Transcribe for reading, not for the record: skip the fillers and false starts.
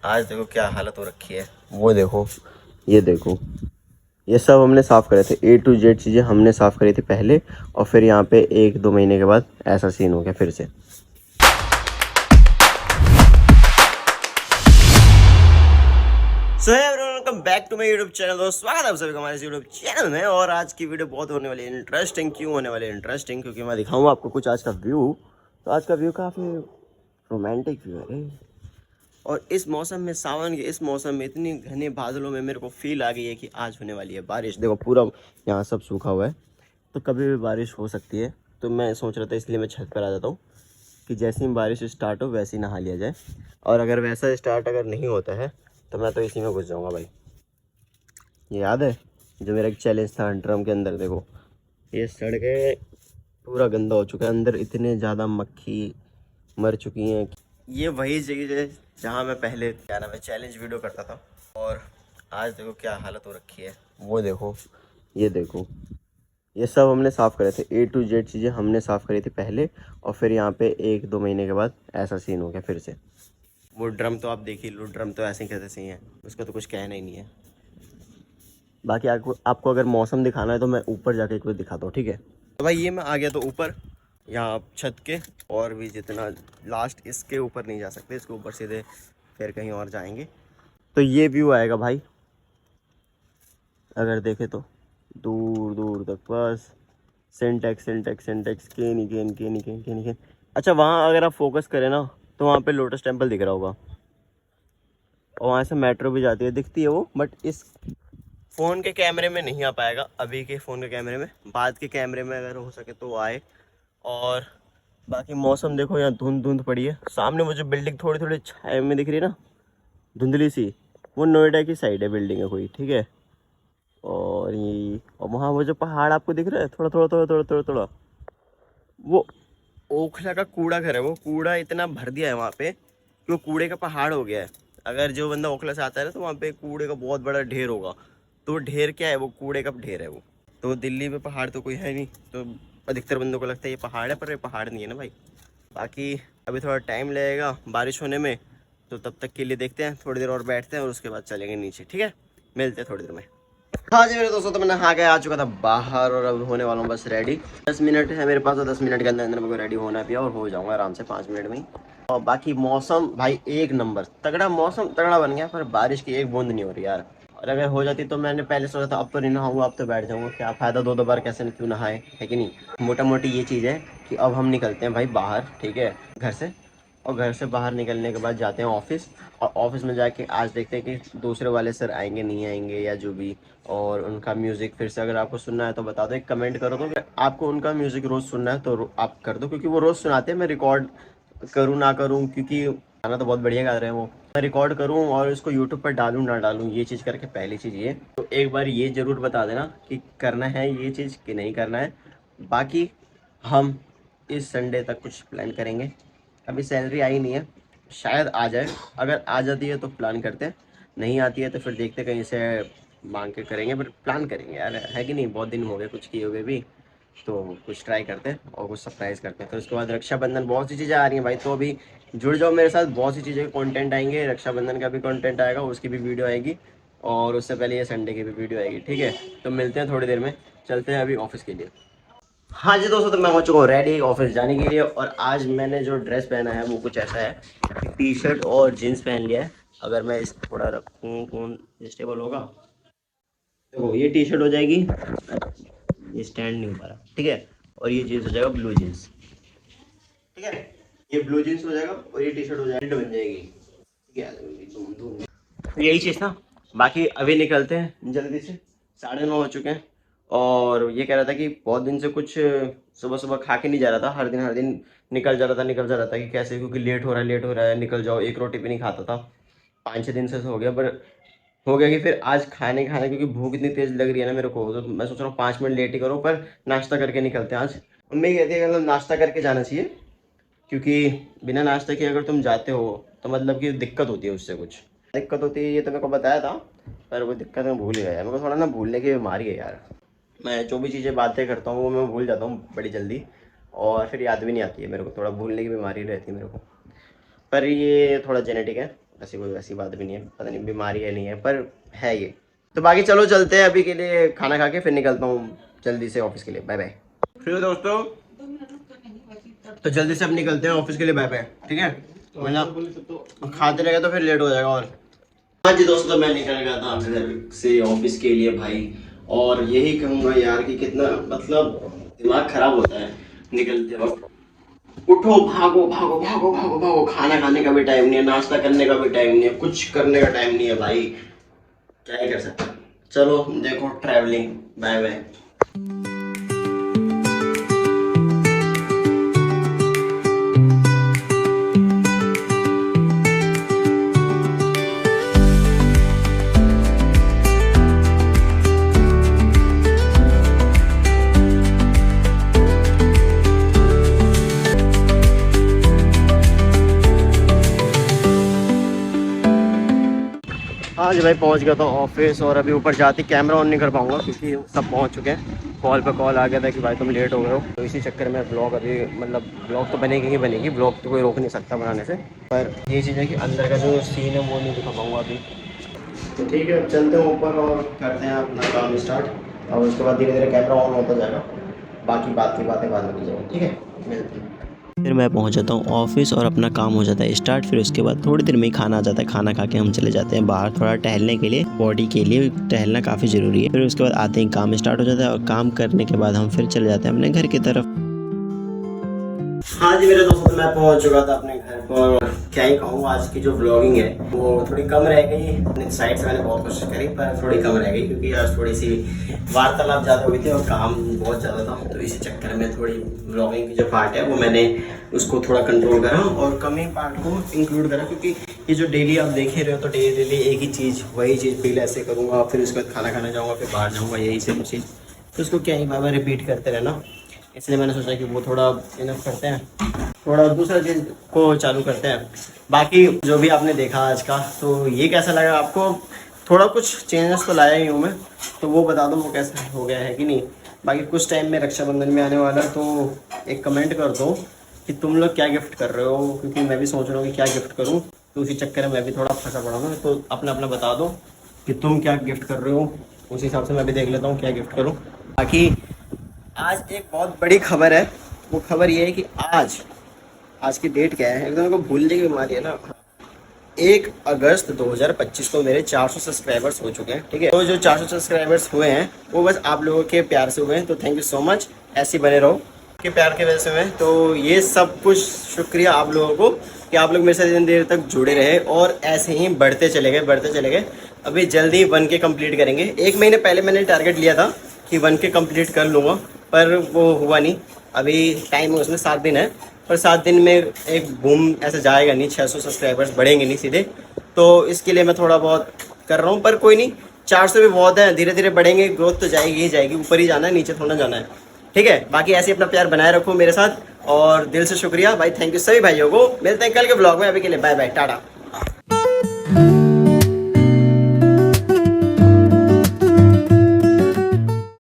आज देखो क्या हालत हो रखी है। वो देखो, ये देखो, ये सब हमने साफ़ करे थे। A to Z चीज़ें हमने साफ़ करी थी पहले, और फिर यहाँ पे 1-2 महीने के बाद ऐसा सीन हो गया फिर से। So welcome back to my YouTube channel. दोस्तों स्वागत है आप सभी का हमारे यूट्यूब चैनल में। और आज की वीडियो बहुत होने वाली है इंटरेस्टिंग। क्यों होने वाली है इंटरेस्टिंग? क्योंकि मैं दिखाऊंगा आपको कुछ आज का व्यू। तो आज का व्यू काफ़ी रोमांटिक व्यू है। और इस मौसम में, सावन के इस मौसम में, इतनी घने बादलों में मेरे को फील आ गई है कि आज होने वाली है बारिश। देखो पूरा यहाँ सब सूखा हुआ है, तो कभी भी बारिश हो सकती है। तो मैं सोच रहा था, इसलिए मैं छत पर आ जाता हूँ कि जैसे ही बारिश स्टार्ट हो वैसे ही नहा लिया जाए। और अगर वैसा स्टार्ट अगर नहीं होता है तो मैं तो इसी में घुस जाऊँगा भाई। ये याद है जो मेरा एक चैलेंज था ड्रम के अंदर? देखो ये सड़कें पूरा गंदा हो चुका है, अंदर इतने ज़्यादा मक्खी मर चुकी हैं। ये वही जगह है जहाँ मैं पहले क्या नाम है चैलेंज वीडियो करता था। और आज देखो क्या हालत हो रखी है। वो देखो, ये देखो, ये सब हमने साफ़ करे थे। A to Z चीज़ें हमने साफ़ करी थी पहले, और फिर यहाँ पे 1-2 महीने के बाद ऐसा सीन हो गया फिर से। वो ड्रम तो आप देख ही लो, ड्रम तो ऐसे ही कैसे सही है, उसका तो कुछ कहना ही नहीं है। बाकी आपको अगर मौसम दिखाना है तो मैं ऊपर जाके एक बार दिखाता हूँ, ठीक है? तो भाई ये मैं आ गया तो ऊपर, यहाँ छत के, और भी जितना लास्ट इसके ऊपर नहीं जा सकते, इसके ऊपर सीधे फिर कहीं और जाएंगे। तो ये व्यू आएगा भाई, अगर देखे तो दूर दूर तक बस सिंटेक्स सिंटेक्स सिंटेक्स, केनी केन केनी केन केनी केन। अच्छा, वहाँ अगर आप फोकस करें ना तो वहाँ पे लोटस टेम्पल दिख रहा होगा, और वहाँ से मेट्रो भी जाती है, दिखती है वो। बट इस फ़ोन के कैमरे में नहीं आ पाएगा, अभी के फ़ोन के कैमरे में। बाद के कैमरे में अगर हो सके तो आए। और बाकी मौसम देखो, यहाँ धुंध धुंध पड़ी है। सामने मुझे बिल्डिंग थोड़ी थोड़ी छाए में दिख रही है ना, धुंधली सी, वो नोएडा की साइड है बिल्डिंग है कोई, ठीक है? और वहाँ वो जो पहाड़ आपको दिख रहा है थोड़ा थोड़ा थोड़ा थोड़ा थोड़ा थोड़ा, वो ओखला का कूड़ा घर है। वो कूड़ा इतना भर दिया है वहाँ पे कि वो कूड़े का पहाड़ हो गया है। अगर जो बंदा ओखला से आता है ना तो वहाँ पे कूड़े का बहुत बड़ा ढेर होगा। तो वो ढेर क्या है? वो कूड़े का ढेर है वो। तो दिल्ली में पहाड़ तो कोई है नहीं, तो अधिकतर बंदों को लगता है ये पहाड़ है, पर ये पहाड़ नहीं है ना भाई। बाकी अभी थोड़ा टाइम लगेगा बारिश होने में, तो तब तक के लिए देखते हैं, थोड़ी देर और बैठते हैं और उसके बाद चलेंगे नीचे, ठीक है? मिलते हैं थोड़ी देर में। हाँ जी मेरे दोस्तों, तो मैं नहा के आ चुका था बाहर, और अब होने वाला हूँ बस रेडी। 10 मिनट है मेरे पास, तो 10 मिनट के अंदर अंदर मेरे को रेडी होना भी, और हो जाऊंगा आराम से 5 मिनट में ही। और बाकी मौसम भाई एक नंबर तगड़ा, मौसम तगड़ा बन गया, पर बारिश की एक बूंद नहीं हो रही यार। और अगर हो जाती तो मैंने पहले सोचा था अब तो नहीं नहाऊंगा, अब तो बैठ जाऊंगा, क्या फ़ायदा दो दो बार कैसे क्यों नहाए, है कि नहीं? मोटा मोटी ये चीज़ है कि अब हम निकलते हैं भाई बाहर, ठीक है, घर से। और घर से बाहर निकलने के बाद जाते हैं ऑफिस। और ऑफिस में जाके आज देखते हैं कि दूसरे वाले सर आएंगे नहीं आएंगे, या जो भी। और उनका म्यूज़िक फिर से अगर आपको सुनना है तो बता दो, एक कमेंट करो। तो आपको उनका म्यूज़िक रोज़ सुनना है तो आप कर दो, क्योंकि वो रोज़ सुनाते हैं। मैं रिकॉर्ड करूँ ना करूँ, क्योंकि गाना तो बहुत बढ़िया गा रहे हैं वो, मैं रिकॉर्ड करूँ और इसको यूट्यूब पर डालूँ ना डालूँ, ये चीज़ करके पहली चीज़ ये। तो एक बार ये ज़रूर बता देना कि करना है ये चीज़ कि नहीं करना है। बाकी हम इस संडे तक कुछ प्लान करेंगे। अभी सैलरी आई नहीं है, शायद आ जाए। अगर आ जाती है तो प्लान करते हैं, नहीं आती है तो फिर देखते कहीं से मांग के करेंगे, पर प्लान करेंगे यार, है कि नहीं? बहुत दिन हो गए कुछ किए हुए भी, तो कुछ ट्राई करते हैं और कुछ सरप्राइज़ करते हैं। फिर उसके बाद रक्षाबंधन, बहुत सी चीज़ें आ रही हैं भाई, तो अभी जुड़ जाओ मेरे साथ। बहुत सी चीज़ें कंटेंट आएंगे, रक्षाबंधन का भी कंटेंट आएगा, उसकी भी वीडियो आएगी, और उससे पहले ये संडे की भी वीडियो आएगी, ठीक है? तो मिलते हैं थोड़ी देर में, चलते हैं अभी ऑफिस के लिए। हाँ जी दोस्तों, तो मैं हो चुका हूँ रेडी ऑफिस जाने के लिए। और आज मैंने जो ड्रेस पहना है वो कुछ ऐसा है, टी शर्ट और जीन्स पहन लिया है। अगर मैं इस थोड़ा रखूँ, कौन स्टेबल होगा? देखो ये टी शर्ट हो जाएगी, ये स्टैंड नहीं हो पा रहा, ठीक है? और ये जीन्स हो जाएगा ब्लू जीन्स, ठीक है? ये ब्लू जीन्स हो जाएगा और ये टी शर्ट हो जाएगी, बन जाएगी, ठीक है? तो यही चीज़ था। बाकी अभी निकलते हैं जल्दी से, 9:30 हो चुके हैं। और ये कह रहा था कि बहुत दिन से कुछ सुबह सुबह खा के नहीं जा रहा था, हर दिन निकल जा रहा था, कि कैसे, क्योंकि लेट हो रहा है, निकल जाओ। एक रोटी भी नहीं खाता था, 5-6 दिन से हो गया। पर हो गया कि फिर आज खाने क्योंकि भूख इतनी तेज़ लग रही है ना मेरे को, तो मैं सोच रहा हूँ 5 मिनट लेट ही करो, पर नाश्ता करके निकलते हैं आज। मम्मी कहती है कि मतलब नाश्ता करके जाना चाहिए, क्योंकि बिना नाश्ता किए अगर तुम जाते हो तो मतलब कि दिक्कत होती है, उससे कुछ दिक्कत होती है, ये तो मेरे को बताया था। पर वो दिक्कत मैं भूल गया यार, मेरे को थोड़ा ना भूलने की बीमारी है यार। मैं जो भी चीज़ें बातें करता हूँ वो मैं भूल जाता हूँ बड़ी जल्दी, और फिर याद भी नहीं आती है मेरे को, थोड़ा भूलने की बीमारी रहती है मेरे को। पर ये थोड़ा जेनेटिक है, ऐसी कोई वैसी बात भी नहीं है, पता नहीं बीमारी है नहीं है, पर है ये। तो बाकी चलो चलते हैं अभी के लिए, खाना खा के फिर निकलता हूँ जल्दी से ऑफिस के लिए। Bye bye. फिर दोस्तों तो जल्दी से अब निकलते हैं ऑफिस के लिए। बाय बाय, ठीक है, वरना खाते रहेगा तो फिर लेट हो जाएगा। और हाँ जी दोस्तों, तो मैं निकल गया था घर से ऑफिस के लिए भाई, और यही कहूँगा यार कि कितना मतलब दिमाग खराब होता है निकलते वक्त। उठो, भागो भागो भागो भागो भागो, खाना खाने का भी टाइम नहीं है, नाश्ता करने का भी टाइम नहीं है, कुछ करने का टाइम नहीं है भाई, क्या ही कर सकते हैं। चलो देखो ट्रैवलिंग। Bye bye. हाँ जी भाई, पहुंच गया था ऑफिस, और अभी ऊपर जाते कैमरा ऑन नहीं कर पाऊंगा क्योंकि सब पहुंच चुके हैं। कॉल पे कॉल आ गया था कि भाई तुम लेट हो गए हो, तो इसी चक्कर में ब्लॉग अभी मतलब ब्लॉग तो बनेगी ही बनेगी, ब्लॉग तो कोई रोक नहीं सकता बनाने से, पर ये चीज़ है कि अंदर का जो सीन है वो नहीं दिखा पाऊँगा अभी। तो ठीक है, अब चलते हैं ऊपर और करते हैं अपना काम स्टार्ट, और उसके बाद धीरे धीरे कैमरा ऑन होता जाएगा, बाकी बात की बातें बाद में की जाएगी। ठीक है, मिलते हैं। फिर मैं पहुंच जाता हूँ ऑफिस और अपना काम हो जाता है स्टार्ट। फिर उसके बाद थोड़ी देर में ही खाना आ जाता है, खाना खा के हम चले जाते हैं बाहर थोड़ा टहलने के लिए, बॉडी के लिए टहलना काफ़ी ज़रूरी है। फिर उसके बाद आते ही काम स्टार्ट हो जाता है, और काम करने के बाद हम फिर चले जाते हैं अपने घर की तरफ। हाँ जी मेरे दोस्तों, मैं पहुंच चुका था अपने घर पर। क्या ही कहूँ, आज की जो व्लॉगिंग है वो थोड़ी कम रह गई, अपनी साइड से मैंने बहुत कोशिश करी पर थोड़ी कम रह गई, क्योंकि आज थोड़ी सी वार्तालाप ज़्यादा हुई थी और काम बहुत ज़्यादा था, तो इसी चक्कर में थोड़ी व्लॉगिंग की जो पार्ट है वो मैंने उसको थोड़ा कंट्रोल करा और कम ही पार्ट को इंक्लूड करा, क्योंकि ये जो डेली आप देख ही रहे हो तो डेली एक ही चीज़, वही चीज़ पहले ऐसे करूँगा, फिर उसके बाद खाना खाना जाऊँगा, फिर बाहर जाऊँगा, यही सेम चीज़, तो उसको क्या ही बार बार रिपीट करते रहना, इसलिए मैंने सोचा कि वो थोड़ा इनफ करते हैं, थोड़ा दूसरा चीज़ को चालू करते हैं। बाकी जो भी आपने देखा आज का, तो ये कैसा लगा आपको? थोड़ा कुछ चेंजेस तो लाया ही हूँ मैं, तो वो बता दो वो कैसा हो गया है कि नहीं। बाकी कुछ टाइम में रक्षाबंधन में आने वाला, तो एक कमेंट कर दो कि तुम लोग क्या गिफ्ट कर रहे हो, क्योंकि मैं भी सोच रहा हूँ कि क्या गिफ्ट करूँ, तो उसी चक्कर में मैं भी थोड़ा फंसा पड़ा हूँ। तो अपना अपना बता दो कि तुम क्या गिफ्ट कर रहे हो, उस हिसाब से मैं भी देख लेता हूँ क्या गिफ्ट करूँ। बाकी आज एक बहुत बड़ी खबर है, वो खबर ये है कि आज की डेट क्या है, एकदम को भूलने की बीमारी है ना। 1 अगस्त 2025 को मेरे 400 सब्सक्राइबर्स हो चुके हैं। ठीक है, तो जो 400 सब्सक्राइबर्स हुए हैं वो बस आप लोगों के प्यार से हुए हैं, तो थैंक यू सो मच, ऐसे बने रहो, के प्यार के वजह से हुए। तो ये सब कुछ शुक्रिया आप लोगों को कि आप लोग मेरे साथ इतनी देर तक जुड़े रहे और ऐसे ही बढ़ते चले गए। अभी जल्दी 1K कंप्लीट करेंगे। 1 महीने पहले मैंने टारगेट लिया था कि 1K कंप्लीट कर लूँगा, पर वो हुआ नहीं। अभी टाइम है उसमें 7 दिन है, पर 7 दिन में एक बूम ऐसा जाएगा नहीं, 600 सब्सक्राइबर्स बढ़ेंगे नहीं सीधे, तो इसके लिए मैं थोड़ा बहुत कर रहा हूँ, पर कोई नहीं, 400 भी बहुत है, धीरे धीरे बढ़ेंगे, ग्रोथ तो जाएगी ही जाएगी, ऊपर ही जाना है, नीचे थोड़ा जाना है। ठीक है, बाकी ऐसे अपना प्यार बनाए रखो मेरे साथ, और दिल से शुक्रिया भाई, थैंक यू सभी भाइयों को। मिलते हैं कल के ब्लॉग में, अभी के लिए बाय बाय, टाटा।